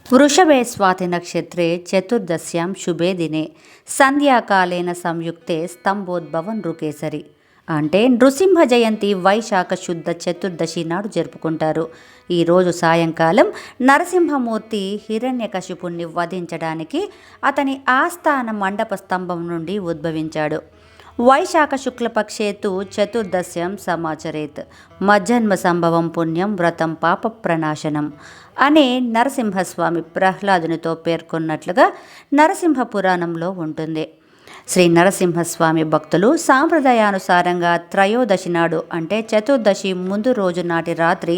वृषभे स्वाति नक्षत्रे चतुर्दश्यां शुभे दिने సంధ్యాకాలేన సంయుక్తే స్తంభోద్భవం నృకేసరి. అంటే నృసింహ జయంతి వైశాఖ శుద్ధ చతుర్దశి నాడు జరుపుకుంటారు. ఈరోజు సాయంకాలం నరసింహమూర్తి హిరణ్యకశిపుణ్ణి వధించడానికి అతని ఆస్థాన మండప స్తంభం నుండి ఉద్భవించాడు. వైశాఖ శుక్లపక్షేతు చతుర్దశ్యం సమాచరేత్ మజ్జన్మ సంభవం పుణ్యం వ్రతం పాప ప్రనాశనం అనే నరసింహస్వామి ప్రహ్లాదునితో పేర్కొన్నట్లుగా నరసింహ పురాణంలో ఉంటుంది. శ్రీ నరసింహస్వామి భక్తులు సాంప్రదాయానుసారంగా త్రయోదశి నాడు అంటే చతుర్దశి ముందు రోజు నాటి రాత్రి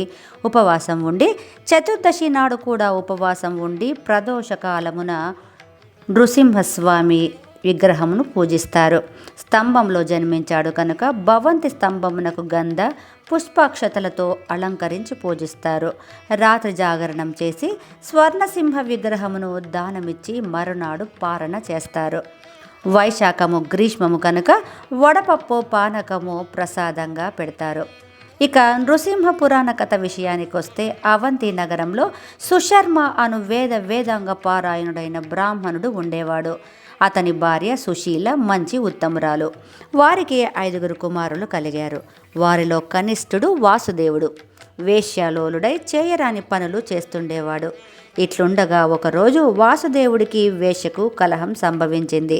ఉపవాసం ఉండి, చతుర్దశి నాడు కూడా ఉపవాసం ఉండి ప్రదోషకాలమున నృసింహస్వామి విగ్రహమును పూజిస్తారు. స్తంభంలో జన్మించాడు కనుక భవంతి స్తంభమునకు గంధ పుష్పాక్షతలతో అలంకరించి పూజిస్తారు. రాత్రి జాగరణం చేసి స్వర్ణసింహ విగ్రహమును దానమిచ్చి మరునాడు పారణ చేస్తారు. వైశాఖము గ్రీష్మము కనుక వడపప్పు పానకము ప్రసాదంగా పెడతారు. ఇక నృసింహ పురాణ కథ విషయానికి వస్తే, అవంతి నగరంలో సుశర్మ అను వేదాంగ పారాయణుడైన బ్రాహ్మణుడు ఉండేవాడు. అతని భార్య సుశీల మంచి ఉత్తమురాలు. వారికి 5 కుమారులు కలిగారు. వారిలో కనిష్ఠుడు వాసుదేవుడు. వేశ్యాలోలుడై చేయరాని పనులు చేస్తుండేవాడు. ఇట్లుండగా ఒకరోజు వాసుదేవుడికి వేశ్యకు కలహం సంభవించింది.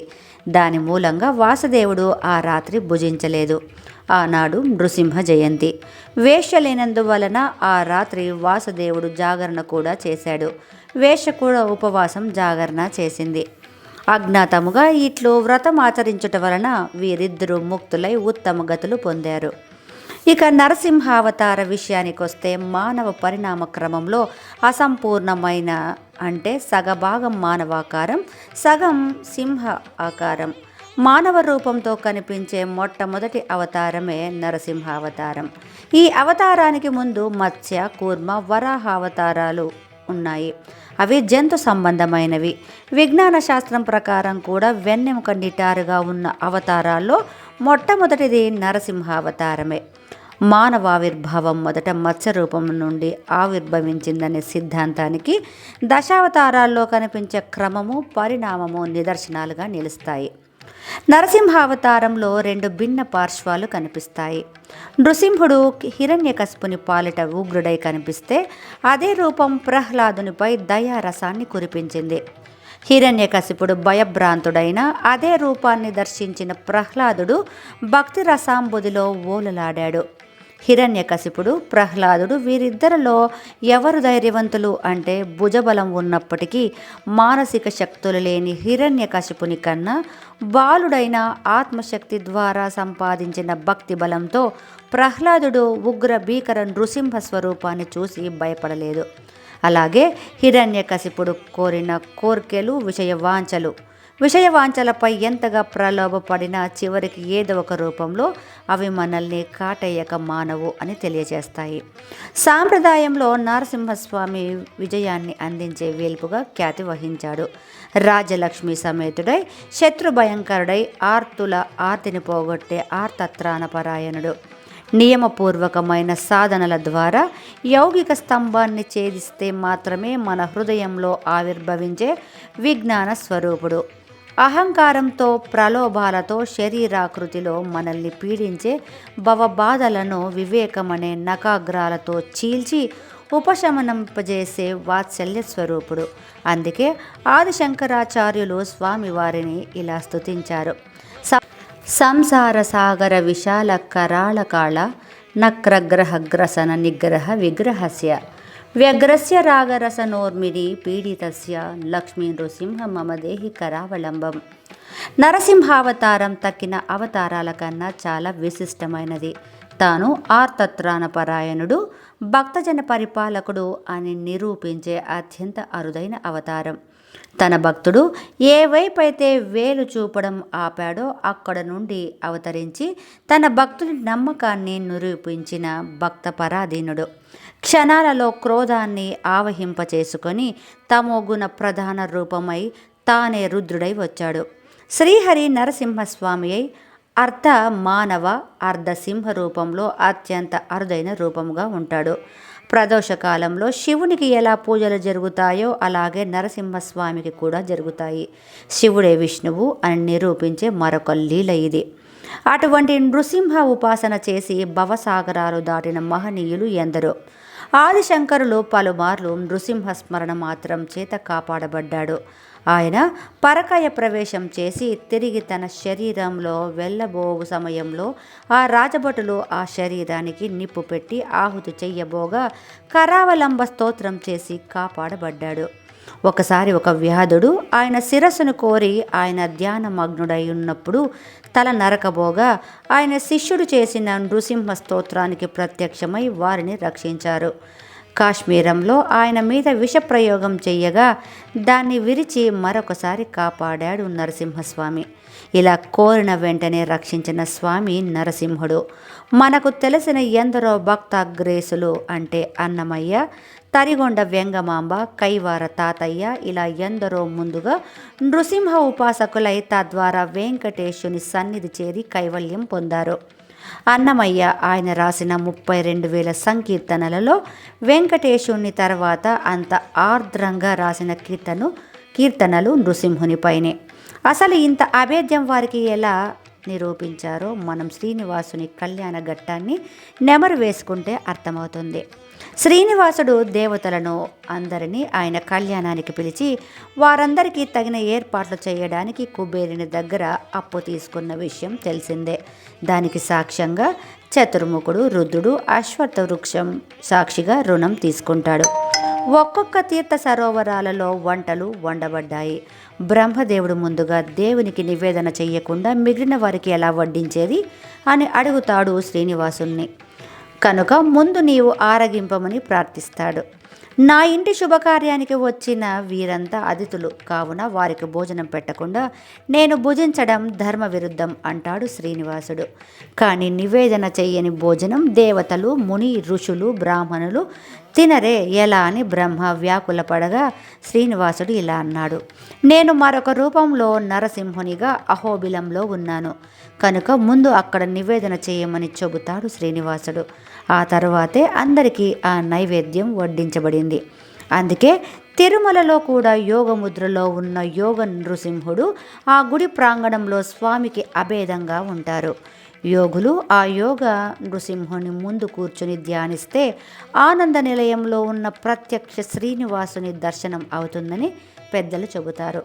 దాని మూలంగా వాసుదేవుడు ఆ రాత్రి భుజించలేదు. ఆనాడు నృసింహ జయంతి. వేశ్య లేనందువలన ఆ రాత్రి వాసుదేవుడు జాగరణ కూడా చేశాడు. వేశ్య కూడా ఉపవాసం జాగరణ చేసింది. అజ్ఞాతముగా ఇట్లు వ్రతం ఆచరించుట వలన వీరిద్దరూ ముక్తులై ఉత్తమ గతులు పొందారు. ఇక నరసింహావతార విషయానికి వస్తే, మానవ పరిణామ క్రమంలో అసంపూర్ణమైన అంటే సగభాగం మానవాకారం, సగం సింహ ఆకారం మానవ రూపంతో కనిపించే మొట్టమొదటి అవతారమే నరసింహావతారం. ఈ అవతారానికి ముందు మత్స్య, కూర్మ, వరాహ అవతారాలు ఉన్నాయి. అవి జంతు సంబంధమైనవి. విజ్ఞాన శాస్త్రం ప్రకారం కూడా వెన్నెముక నిటారుగా ఉన్న అవతారాల్లో మొట్టమొదటిది నరసింహావతారమే. మానవావిర్భావం మొదట మత్స్య రూపం నుండి ఆవిర్భవించిందనే సిద్ధాంతానికి దశావతారాల్లో కనిపించే క్రమము, పరిణామము నిదర్శనాలుగా నిలుస్తాయి. నరసింహావతారంలో 2 భిన్న పార్శ్వాలు కనిపిస్తాయి. నృసింహుడు హిరణ్యకశిపుని పాలిట ఉగ్రుడై కనిపిస్తే, అదే రూపం ప్రహ్లాదునిపై దయారసాన్ని కురిపించింది. హిరణ్యకశిపుడు భయభ్రాంతుడైన అదే రూపాన్ని దర్శించిన ప్రహ్లాదుడు భక్తి రసాంబుదిలో ఓలలాడాడు. హిరణ్యకశిపుడు, ప్రహ్లాదుడు వీరిద్దరిలో ఎవరు ధైర్యవంతులు అంటే, భుజబలం ఉన్నప్పటికీ మానసిక శక్తులు లేని హిరణ్యకశిపుని కన్నా బాలుడైన ఆత్మశక్తి ద్వారా సంపాదించిన భక్తి బలంతో ప్రహ్లాదుడు ఉగ్ర భీకర నృసింహ స్వరూపాన్ని చూసి భయపడలేదు. అలాగే హిరణ్యకశిపుడు కోరిన కోర్కెలు, విషయవాంఛలపై ఎంతగా ప్రలోభపడినా చివరికి ఏదో ఒక రూపంలో అవి మనల్ని కాటేయక మానవు అని తెలియజేస్తాయి. సాంప్రదాయంలో నరసింహస్వామి విజయాన్ని అందించే వేల్పుగా ఖ్యాతి వహించాడు. రాజ్యలక్ష్మి సమేతుడై శత్రుభయంకరుడై ఆర్తుల ఆర్తిని పోగొట్టే ఆర్తత్రాణపరాయణుడు. నియమపూర్వకమైన సాధనల ద్వారా యౌగిక స్తంభాన్ని ఛేదిస్తే మాత్రమే మన హృదయంలో ఆవిర్భవించే విజ్ఞాన స్వరూపుడు. అహంకారంతో, ప్రలోభాలతో శరీరాకృతిలో మనల్ని పీడించే భవబాధలను వివేకమనే నఖాగ్రాలతో చీల్చి ఉపశమనంపజేసే వాత్సల్య స్వరూపుడు. అందుకే ఆదిశంకరాచార్యులు స్వామివారిని ఇలా స్తుతించారు. సంసార సాగర విశాల కరాళ కాళ నక్రగ్రహగ్రసన నిగ్రహ విగ్రహస్య వ్యగ్రస్య రాగరసనోర్మిని పీడితస్య లక్ష్మీ నృసింహ మమ దేహి కరావలంబం. నరసింహావతారం తక్కిన అవతారాల కన్నా చాలా విశిష్టమైనది. తాను ఆర్తత్రాణపరాయణుడు, భక్తజన పరిపాలకుడు అని నిరూపించే అత్యంత అరుదైన అవతారం. తన భక్తుడు ఏ వైపైతే వేలు చూపడం ఆపాడో అక్కడ నుండి అవతరించి తన భక్తుడి నమ్మకాన్ని నిరూపించిన భక్త పరాధీనుడు. క్షణాలలో క్రోధాన్ని ఆవహింపచేసుకొని తమోగుణ ప్రధాన రూపమై తానే రుద్రుడై వచ్చాడు. శ్రీహరి నరసింహస్వామి అయి అర్ధ మానవ అర్ధ సింహ రూపంలో అత్యంత అరుదైన రూపముగా ఉంటాడు. ప్రదోషకాలంలో శివునికి ఎలా పూజలు జరుగుతాయో అలాగే నరసింహస్వామికి కూడా జరుగుతాయి. శివుడే విష్ణువు అని నిరూపించే మరొక లీల ఇది. అటువంటి నృసింహ ఉపాసన చేసి భవసాగరాలు దాటిన మహనీయులు ఎందరో. ఆదిశంకరులు పలుమార్లు నృసింహ స్మరణ మాత్రం చేత కాపాడబడ్డాడు. ఆయన పరకాయ ప్రవేశం చేసి తిరిగి తన శరీరంలో వెళ్ళబోవు సమయంలో ఆ రాజభటులు ఆ శరీరానికి నిప్పు పెట్టి ఆహుతి చెయ్యబోగా కరావలంబ స్తోత్రం చేసి కాపాడబడ్డాడు. ఒకసారి ఒక వ్యాధుడు ఆయన శిరస్సును కోరి ఆయన ధ్యానమగ్నుడై ఉన్నప్పుడు తల నరకబోగా ఆయన శిష్యుడు చేసిన నృసింహ స్తోత్రానికి ప్రత్యక్షమై వారిని రక్షించారు. కాశ్మీరంలో ఆయన మీద విషప్రయోగం చెయ్యగా దాన్ని విరిచి మరొకసారి కాపాడాడు నరసింహస్వామి. ఇలా కోరిన వెంటనే రక్షించిన స్వామి నరసింహుడు. మనకు తెలిసిన ఎందరో భక్తాగ్రేసులు అంటే అన్నమయ్య, తరిగొండ వెంగమాంబ, కైవార తాతయ్య ఇలా ఎందరో ముందుగా నృసింహ ఉపాసకులై తద్వారా వెంకటేశుని సన్నిధి చేరి కైవల్యం పొందారు. అన్నమయ్య ఆయన రాసిన 32,000 సంకీర్తనలలో వెంకటేశుని తర్వాత అంత ఆర్ద్రంగా రాసిన కీర్తనలు నృసింహునిపైనే. అసలు ఇంత అభేద్యం వారికి ఎలా నిరూపించారో మనం శ్రీనివాసుని కళ్యాణ ఘట్టాన్ని నెమరు వేసుకుంటే అర్థమవుతుంది. శ్రీనివాసుడు దేవతలను అందరినీ ఆయన కళ్యాణానికి పిలిచి వారందరికీ తగిన ఏర్పాట్లు చేయడానికి కుబేరుని దగ్గర అప్పు తీసుకున్న విషయం తెలిసిందే. దానికి సాక్ష్యంగా చతుర్ముఖుడు రుద్రుడు అశ్వత్థ వృక్షం సాక్షిగా రుణం తీసుకుంటాడు. ఒక్కొక్క తీర్థ సరోవరాలలో వంటలు వండబడ్డాయి. బ్రహ్మదేవుడు ముందుగా దేవునికి నివేదన చెయ్యకుండా మిగిలిన వారికి ఎలా వడ్డించేది అని అడుగుతాడు శ్రీనివాసుని. కనుక ముందు నీవు ఆరగింపమని ప్రార్థిస్తాడు. నా ఇంటి శుభకార్యానికి వచ్చిన వీరంతా అతిథులు కావున వారికి భోజనం పెట్టకుండా నేను భుజించడం ధర్మ విరుద్ధం అంటాడు శ్రీనివాసుడు. కానీ నివేదన చెయ్యని భోజనం దేవతలు, ముని, ఋషులు, బ్రాహ్మణులు తినరే ఎలా అని బ్రహ్మ వ్యాకులపడగా శ్రీనివాసుడు ఇలా అన్నాడు: నేను మరొక రూపంలో నరసింహునిగా అహోబిలంలో ఉన్నాను కనుక ముందు అక్కడ నివేదన చేయమని చెబుతాడు శ్రీనివాసుడు. ఆ తరువాతే అందరికీ ఆ నైవేద్యం వడ్డించబడింది. అందుకే తిరుమలలో కూడా యోగముద్రలో ఉన్న యోగ నృసింహుడు ఆ గుడి ప్రాంగణంలో స్వామికి అభేదంగా ఉంటారు. యోగులు ఆ యోగ నృసింహుని ముందు కూర్చుని ధ్యానిస్తే ఆనంద నిలయంలో ఉన్న ప్రత్యక్ష శ్రీనివాసుని దర్శనం అవుతుందని పెద్దలు చెబుతారు.